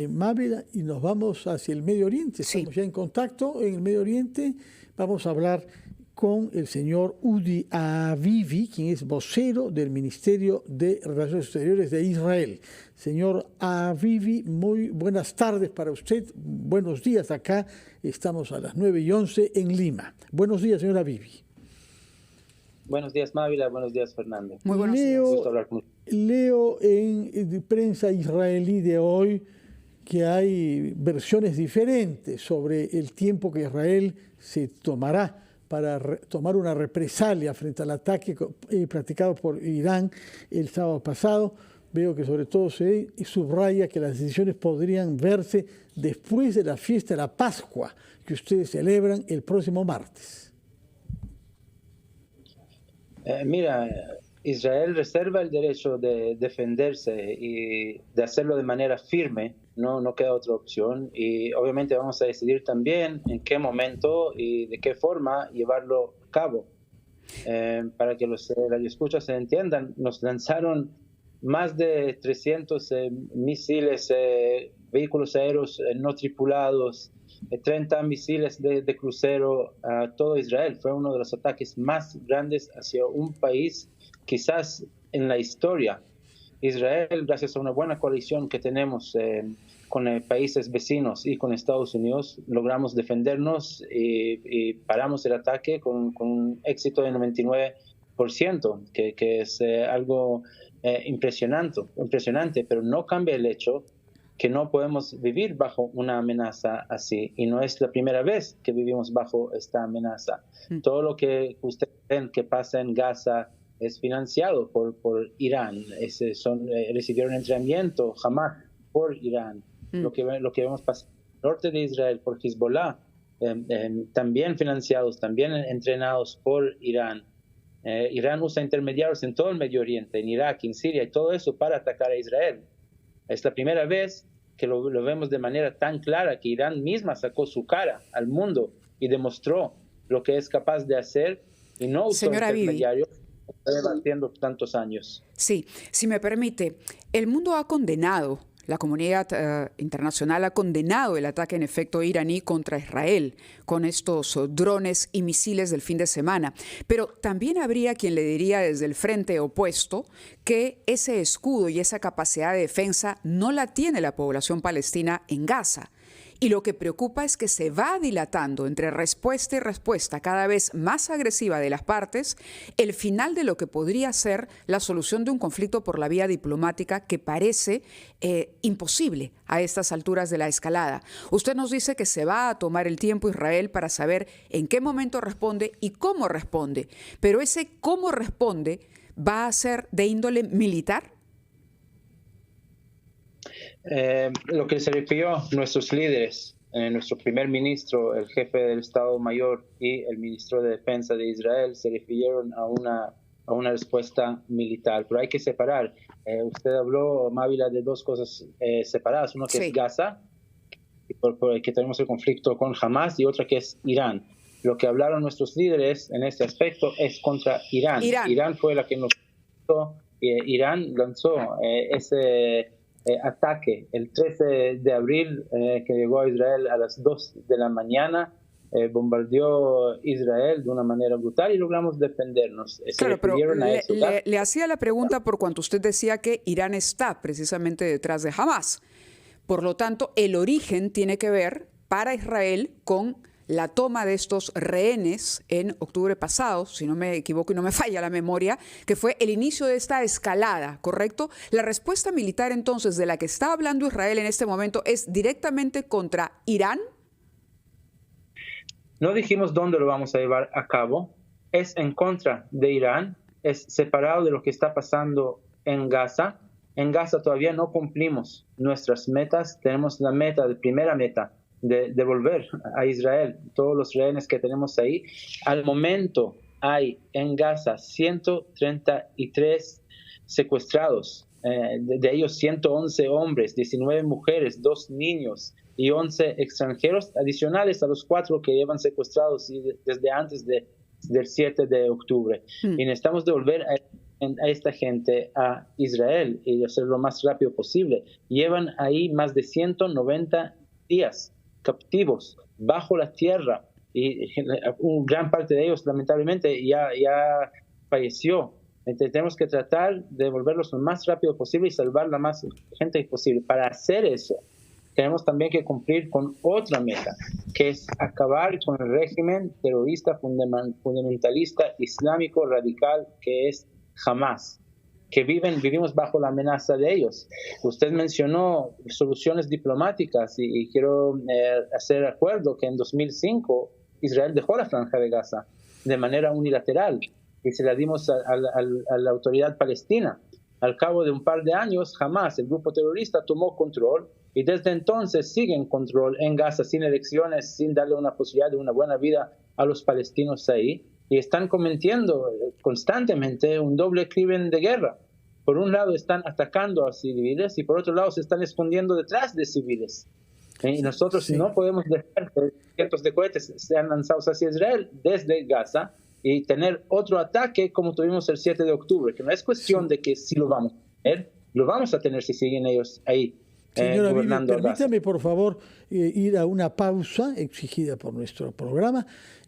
en Mávila y nos vamos hacia el Medio Oriente. Sí. Estamos ya en contacto en el Medio Oriente. Vamos a hablar con el señor Udi Avivi, quien es vocero del Ministerio de Relaciones Exteriores de Israel. Señor Avivi, muy buenas tardes para usted. Buenos días. Acá estamos a las 9:11 en Lima. Buenos días, señor Avivi. Buenos días, Mávila. Buenos días, Fernando. Muy buenos días. Gusto hablar con usted. Leo en prensa israelí de hoy que hay versiones diferentes sobre el tiempo que Israel se tomará para tomar una represalia frente al ataque practicado por Irán el sábado pasado. Veo que sobre todo se subraya que las decisiones podrían verse después de la fiesta de la Pascua que ustedes celebran el próximo martes. Mira, Israel reserva el derecho de defenderse y de hacerlo de manera firme. No queda otra opción. Y obviamente vamos a decidir también en qué momento y de qué forma llevarlo a cabo. Para que los radioescuchas se entiendan, nos lanzaron más de 300 misiles, vehículos aéreos no tripulados, 30 misiles de crucero a todo Israel. Fue uno de los ataques más grandes hacia un país quizás en la historia. Israel, gracias a una buena coalición que tenemos con países vecinos y con Estados Unidos, logramos defendernos y paramos el ataque con un éxito de 99%, que es algo impresionante, pero no cambia el hecho que no podemos vivir bajo una amenaza así. Y no es la primera vez que vivimos bajo esta amenaza. Todo lo que ustedes ven que pasa en Gaza es financiado por Irán. Recibieron entrenamiento jamás por Irán. Lo que vemos pasar en el norte de Israel por Hezbollah, también financiados, también entrenados por Irán. Irán usa intermediarios en todo el Medio Oriente, en Irak, en Siria y todo eso para atacar a Israel. Es la primera vez que lo vemos de manera tan clara, que Irán misma sacó su cara al mundo y demostró lo que es capaz de hacer y no usó intermediarios haciendo tantos años. Sí, si me permite, el mundo ha condenado, la comunidad internacional ha condenado el ataque en efecto iraní contra Israel con estos drones y misiles del fin de semana. Pero también habría quien le diría desde el frente opuesto que ese escudo y esa capacidad de defensa no la tiene la población palestina en Gaza. Y lo que preocupa es que se va dilatando entre respuesta y respuesta cada vez más agresiva de las partes el final de lo que podría ser la solución de un conflicto por la vía diplomática que parece imposible a estas alturas de la escalada. Usted nos dice que se va a tomar el tiempo Israel para saber en qué momento responde y cómo responde, pero ese cómo responde va a ser de índole militar. Lo que se refirió a nuestros líderes, nuestro primer ministro, el jefe del Estado Mayor y el ministro de Defensa de Israel se refirieron a una respuesta militar, pero hay que separar. Usted habló, Mávila, de dos cosas separadas, uno que es Gaza, por que tenemos el conflicto con Hamas, y otra que es Irán. Lo que hablaron nuestros líderes en este aspecto es contra Irán. Irán fue la que nos Irán lanzó ese ataque el 13 de abril que llegó a Israel a las 2 de la mañana, bombardeó Israel de una manera brutal y logramos defendernos. Claro, pero le hacía la pregunta por cuanto usted decía que Irán está precisamente detrás de Hamas. Por lo tanto, el origen tiene que ver para Israel con la toma de estos rehenes en octubre pasado, si no me equivoco y no me falla la memoria, que fue el inicio de esta escalada, ¿correcto? La respuesta militar entonces de la que está hablando Israel en este momento es directamente contra Irán. No dijimos dónde lo vamos a llevar a cabo. Es en contra de Irán, es separado de lo que está pasando en Gaza. En Gaza todavía no cumplimos nuestras metas. Tenemos la primera meta, de devolver a Israel todos los rehenes que tenemos ahí. Al momento hay en Gaza 133 secuestrados, de ellos 111 hombres, 19 mujeres, 2 niños y 11 extranjeros adicionales a los 4 que llevan secuestrados desde antes del 7 de octubre. Y necesitamos devolver a a esta gente a Israel y hacerlo lo más rápido posible. Llevan ahí más de 190 días captivos bajo la tierra y gran parte de ellos lamentablemente ya falleció. Entonces tenemos que tratar de devolverlos lo más rápido posible y salvar la más gente posible. Para hacer eso, tenemos también que cumplir con otra meta, que es acabar con el régimen terrorista fundamentalista islámico radical que es Hamas, que vivimos bajo la amenaza de ellos. Usted mencionó soluciones diplomáticas y quiero hacer acuerdo que en 2005 Israel dejó la Franja de Gaza de manera unilateral y se la dimos a la autoridad palestina. Al cabo de un par de años, Hamas, el grupo terrorista, tomó control y desde entonces sigue en control en Gaza sin elecciones, sin darle una posibilidad de una buena vida a los palestinos ahí. Y están cometiendo constantemente un doble crimen de guerra. Por un lado están atacando a civiles y por otro lado se están escondiendo detrás de civiles. Y nosotros no podemos dejar que cientos de cohetes sean lanzados hacia Israel desde Gaza y tener otro ataque como tuvimos el 7 de octubre, que no es cuestión de que si lo vamos a tener, lo vamos a tener si siguen ellos ahí. Señora Bibi, permítame por favor ir a una pausa exigida por nuestro programa,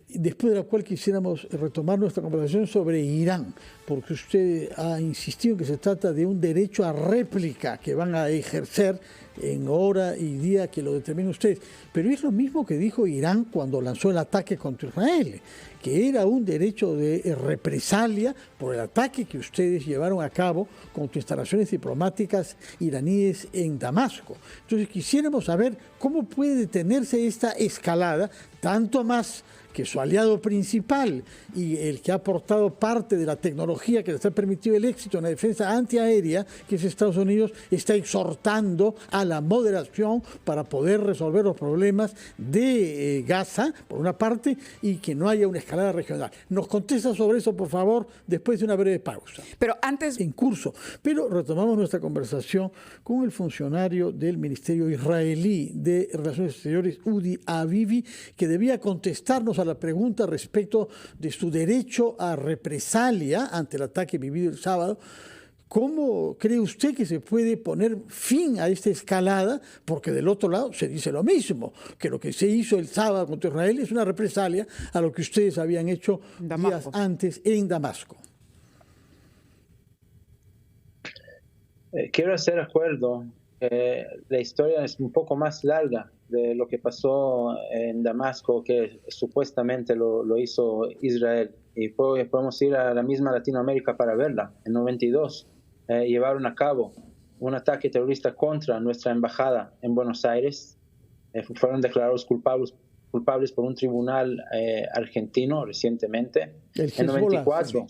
después de la cual quisiéramos retomar nuestra conversación sobre Irán, porque usted ha insistido en que se trata de un derecho a réplica que van a ejercer en hora y día que lo determinen ustedes. Pero es lo mismo que dijo Irán cuando lanzó el ataque contra Israel, que era un derecho de represalia por el ataque que ustedes llevaron a cabo contra instalaciones diplomáticas iraníes en Damasco. Entonces quisiéramos saber cómo puede detenerse esta escalada, tanto más que su aliado principal y el que ha aportado parte de la tecnología que les ha permitido el éxito en la defensa antiaérea, que es Estados Unidos, está exhortando a la moderación para poder resolver los problemas de Gaza, por una parte, y que no haya una escalada regional. Nos contesta sobre eso, por favor, después de una breve pausa. Pero antes... En curso. Pero retomamos nuestra conversación con el funcionario del Ministerio Israelí de Relaciones Exteriores, Udi Avivi, que debía contestarnos a la pregunta respecto de su derecho a represalia ante el ataque vivido el sábado. ¿Cómo cree usted que se puede poner fin a esta escalada? Porque del otro lado se dice lo mismo, que lo que se hizo el sábado contra Israel es una represalia a lo que ustedes habían hecho días antes en Damasco. Quiero hacer acuerdo. La historia es un poco más larga de lo que pasó en Damasco, que supuestamente lo hizo Israel. Y podemos ir a la misma Latinoamérica para verla. En 92 llevaron a cabo un ataque terrorista contra nuestra embajada en Buenos Aires. Fueron declarados culpables por un tribunal argentino recientemente. En 94,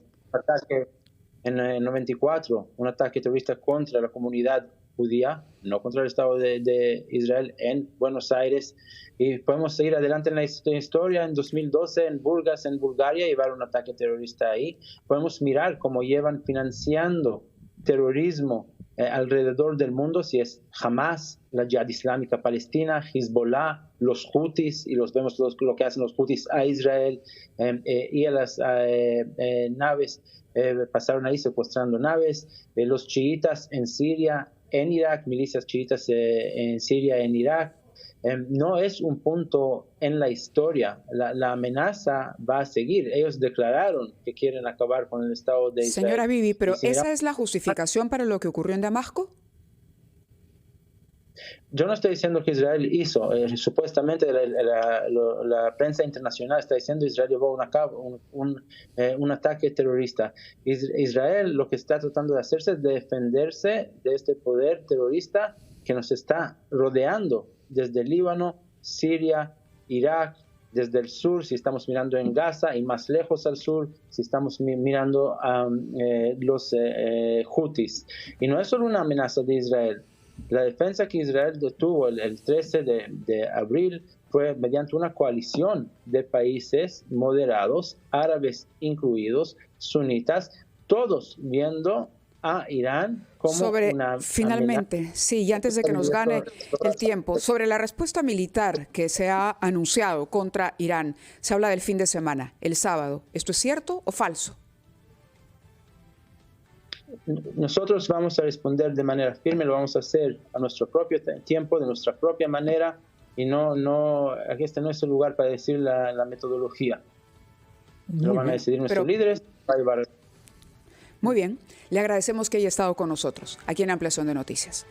en 94, un ataque terrorista contra la comunidad judía, no contra el Estado de Israel, en Buenos Aires. Y podemos seguir adelante en la historia. En 2012, en Burgas, en Bulgaria, llevaron un ataque terrorista ahí. Podemos mirar cómo llevan financiando terrorismo alrededor del mundo, si es Hamas, la Jihad Islámica Palestina, Hezbollah, los Houthis, y vemos lo que hacen los Houthis a Israel y a las naves, pasaron ahí secuestrando naves, los chiitas en Siria, en Irak, milicias chiitas en Siria, en Irak. No es un punto en la historia. La amenaza va a seguir. Ellos declararon que quieren acabar con el Estado de Israel. Señora Bibi, ¿pero esa es la justificación para lo que ocurrió en Damasco? Yo no estoy diciendo que Israel hizo. Supuestamente la prensa internacional está diciendo que Israel llevó a cabo un ataque terrorista. Israel lo que está tratando de hacerse es defenderse de este poder terrorista que nos está rodeando desde Líbano, Siria, Irak, desde el sur, si estamos mirando en Gaza, y más lejos al sur, si estamos mirando a los Houthis. Y no es solo una amenaza de Israel. La defensa que Israel tuvo el 13 de abril fue mediante una coalición de países moderados, árabes incluidos, sunitas, todos viendo a Irán como una finalmente, amenaza. Sí, y antes de que nos gane el tiempo, sobre la respuesta militar que se ha anunciado contra Irán, se habla del fin de semana, el sábado. ¿Esto es cierto o falso? nosotros vamos a responder de manera firme, lo vamos a hacer a nuestro propio tiempo, de nuestra propia manera, y aquí este no es el lugar para decir la metodología. Lo van a decidir nuestros líderes. Muy bien, le agradecemos que haya estado con nosotros aquí en Ampliación de Noticias.